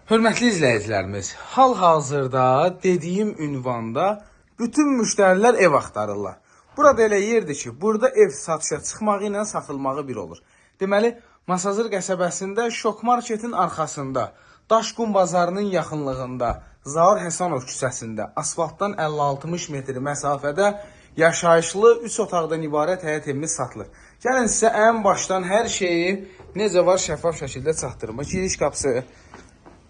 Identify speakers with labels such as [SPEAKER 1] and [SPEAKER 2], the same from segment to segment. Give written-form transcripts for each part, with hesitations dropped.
[SPEAKER 1] Hörmətli izləyicilərimiz, hal-hazırda dediyim ünvanda bütün müştərilər ev axtarırlar. Burada elə yerdir ki, burada ev satışa çıxmağı ilə satılmağı bir olur. Deməli, Masazır qəsəbəsində Şok Marketin arxasında, Daşqum bazarının yaxınlığında, Zaur Həsənov küçəsində, asfaltdan 50-60 metr məsafədə yaşayışlı 3 otaqdan ibarət həyət evimiz satılır. Gəlin sizə ən başdan hər şeyi necə var şəffaf şəkildə çatdırma. Giriş qapısı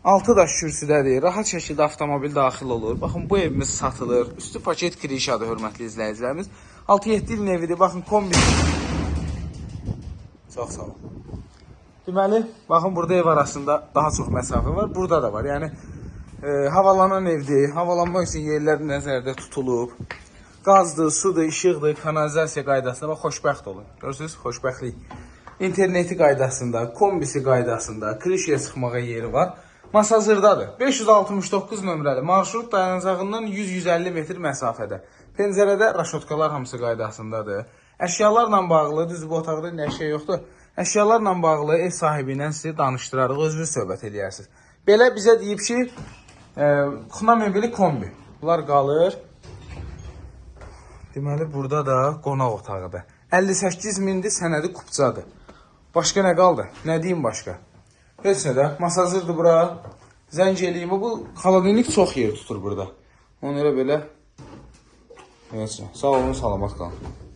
[SPEAKER 1] 6 daş kürsüdədir. Rahat şəkildə avtomobil daxil olur. Baxın, bu evimiz satılır. Üstü paket kirişadır, hörmətli izləyicilərimiz. 6-7 ilin evidir. Baxın, kombi. Çox sağ olun. Deməli, baxın, burada ev arasında daha çox məsafə var. Burada da var. Yəni, havalanan evdir. Havalanmaq üçün yerlər nəzərdə tutulub. Qazdır, sudur, işıqdır, kanalizasiya qaydasında. Bax, xoşbəxt olun. Görürsünüz, xoşbəxtlik. İnterneti qaydasında, kombisi qaydasında, krişiyə çıxmağa yeri var. Masazırdadır. 569 nömrəli marşrut dayanacağından 100-150 metr məsafədə. Pəncərədə raşotkalar hamısı qaydasındadır. Əşyalarla bağlı, düz bu otaqda nə şey yoxdur. Əşyalarla bağlı ev sahibi ilə sizi danışdırarıq, özünüz söhbət eləyərsiniz. Belə bizə deyib ki, Xuna mebeli kombi. Bunlar qalır. Deməli, burada da qonaq otağıdır. 58 mindir, sənədi kupcadır. Başqa nə qaldı? Nə deyim başqa? Heç nə də. Masazırdır bura. Zəng eləyim. Bu xaladenik çox yer tutur burada. Ona görə belə. Heç nə. Sağ olun, salamat qalın.